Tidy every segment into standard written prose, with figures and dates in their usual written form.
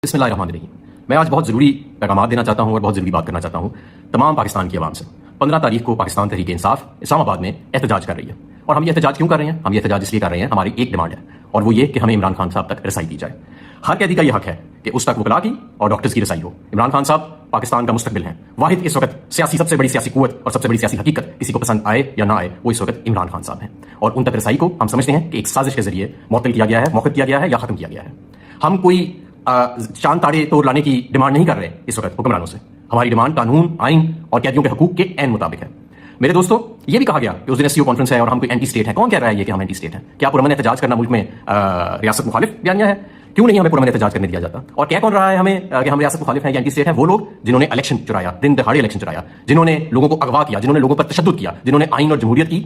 بسم اللہ الرحمن الرحیم. میں آج بہت ضروری پیغامات دینا چاہتا ہوں اور بہت ضروری بات کرنا چاہتا ہوں تمام پاکستان کی عوام سے. 15 تاریخ کو پاکستان تحریک انصاف اسلام آباد میں احتجاج کر رہی ہے. اور ہم یہ احتجاج کیوں کر رہے ہیں؟ ہم یہ احتجاج اس لیے کر رہے ہیں، ہماری ایک ڈیمانڈ ہے اور وہ یہ کہ ہمیں عمران خان صاحب تک رسائی دی جائے. ہر قیدی کا یہ حق ہے کہ اس تک وکلاء کی اور ڈاکٹرز کی رسائی ہو. عمران خان صاحب پاکستان کا مستقبل ہیں. واحد اس وقت سب سے بڑی سیاسی قوت اور سب سے بڑی سیاسی حقیقت، کسی کو پسند آئے یا نہ آئے، وہ اس وقت عمران خان صاحب ہیں. اور ان تک رسائی کو ہم سمجھتے ہیں کہ ایک سازش کے ذریعے معطل کیا گیا ہے، موخر کیا گیا ہے یا ختم کیا گیا ہے. ہم کوئی چاند تاڑے توڑ لانے کی ڈیمانڈ نہیں کر رہے اس وقت حکمرانوں سے. ہماری ڈیمانڈ قانون، آئین اور قیدیوں کے حقوق کے عین مطابق ہے. میرے دوستو، یہ بھی کہا گیا کہ اس دن SCO کانفرنس ہے اور ہم کوئی اینٹی اسٹیٹ ہیں. کون کہہ رہا ہے یہ کہ ہم اینٹی اسٹیٹ ہیں؟ کیا پرامن احتجاج کرنا ملک میں ریاست مخالف بیانیہ ہے؟ کیوں نہیں ہمیں پرامن احتجاج کرنے دیا جاتا؟ اور کیا کون رہا ہے ہمیں کہ ہم ریاست مخالف ہیں یا اینٹی اسٹیٹ ہیں؟ وہ لوگ جنہوں نے الیکشن چرایا، دن دہاڑے الیکشن چرایا، جنہوں نے لوگوں کو اغوا کیا، جنہوں نے لوگوں پر تشدد کیا، جنہوں نے آئین اور جمہوریت کی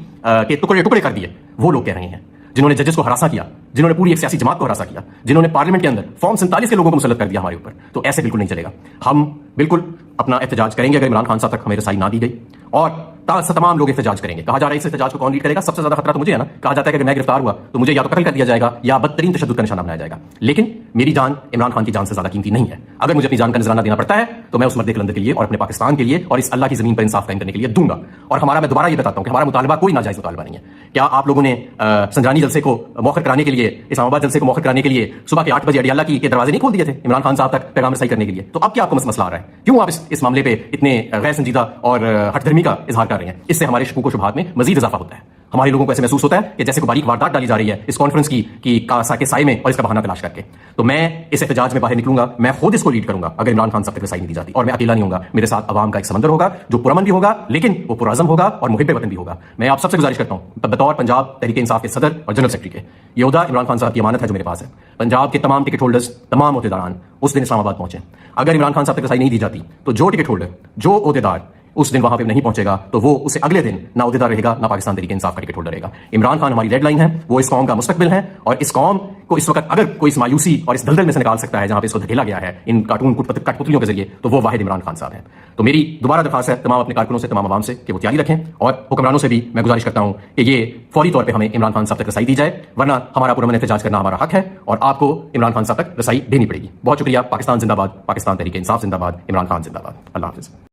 کے ٹکڑے ٹکڑے کر دیے. وہ لوگ کہہ رہے ہیں جنہوں نے ججز کو ہراساں کیا، جنہوں نے پوری ایک سیاسی جماعت کو ہراساں کیا، جنہوں نے پارلیمنٹ کے اندر فارم 47 کے لوگوں کو مسلط کر دیا ہمارے اوپر. تو ایسے بالکل نہیں چلے گا. ہم بالکل اپنا احتجاج کریں گے اگر عمران خان صاحب تک ہمیں رسائی نہ دی گئی، اور تمام لوگ احتجاج کریں گے. کہا جا رہا ہے اس احتجاج کو کون لیڈ کرے گا؟ سب سے زیادہ خطرہ تو مجھے ہے نا. کہا جاتا ہے کہ اگر میں گرفتار ہوا تو مجھے یا تو قتل کر دیا جائے گا یا بدترین تشدد کا نشانہ بنایا جائے گا. لیکن میری جان عمران خان کی جان سے زیادہ قیمتی نہیں ہے. اگر مجھے اپنی جان کا نذرانہ دینا پڑتا ہے تو میں اس مرد کلندر کے لیے اور اپنے پاکستان کے لیے اور اس اللہ کی زمین پر انصاف قائم کرنے کے لیے دوں گا. اور ہمارا، میں دوبارہ یہ بتاتا ہوں کہ ہمارا مطالبہ کوئی ناجائز مطالبہ نہیں ہے. کیا آپ لوگوں نے سنجرانی جلسے کو مؤخر کرانے کے لیے، اسلام آباد جلسے کو مؤخر کرانے کے لیے صبح کے 8 بجے اڈیالہ کے دروازے نہیں کھول دیے تھے عمران خان صاحب تک پیغام رسائی کرنے کے لیے؟ تو اب کیا آپ کو مسئلہ آ رہا ہے؟ کیوں آپ اس معاملے پہ اتنے غیر سنجیدہ اور ہٹ دھرمی کا اظہار کر رہے ہیں؟ اس سے ہمارے شکوک و شبہات میں مزید اضافہ ہوتا ہے. ہمارے لوگوں کو ایسے محسوس ہوتا ہے کہ جیسے کوئی باریک واردات ڈالی جا رہی ہے اس کانفرنس کی سائے میں اور اس کا بہانہ تلاش کر کے. تو میں اس احتجاج میں باہر نکلوں گا، میں خود اس کو لیڈ کروں گا اگر عمران خان صاحب تک رسائی نہیں دی جاتی. اور میں اکیلا نہیں ہوں گا، میرے ساتھ عوام کا ایک سمندر ہوگا جو پرامن بھی ہوگا لیکن وہ پرعزم ہوگا اور محب وطن بھی ہوگا. میں آپ سب سے گزارش کرتا ہوں بطور پنجاب تحریک انصاف کے صدر اور جنرل سیکرٹری کے، یہ عہدہ عمران خان صاحب کی امانت ہے جو میرے پاس ہے. پنجاب کے تمام ٹکٹ ہولڈرز، تمام عہدیداران اس دن اسلام آباد پہنچے. اگر عمران خان صاحب تک رسائی نہیں دی جاتی تو جو ٹکٹ ہولڈر، جو عہدیدار اس دن وہاں پہ نہیں پہنچے گا تو وہ اسے اگلے دن نہ عہدیدار رہے گا نہ پاکستان تحریک انصاف کا ٹکٹ ہولڈر رہے گا. عمران خان ہماری ریڈ لائن ہے، وہ اس قوم کا مستقبل ہے. اور اس قوم کو اس وقت اگر کوئی اس مایوسی اور اس دلدل میں سے نکال سکتا ہے جہاں پہ اس کو دھکیلا گیا ہے ان کارٹون کٹ پتلیوں کے ذریعے، تو وہ واحد عمران خان صاحب ہیں. تو میری دوبارہ درخواست ہے تمام اپنے کارکنوں سے، تمام عوام سے کہ وہ تیاری رکھیں. اور حکمرانوں سے بھی میں گزارش کرتا ہوں کہ یہ فوری طور پہ ہمیں عمران خان صاحب تک رسائی دی جائے، ورنہ ہمارا پرامن احتجاج کرنا ہمارا حق ہے اور آپ کو عمران خان صاحب تک رسائی دینی پڑے گی. بہت شکریہ. پاکستان زندہ باد، پاکستان تحریک انصاف زندہ باد، عمران خان زندہ باد. اللہ حافظ.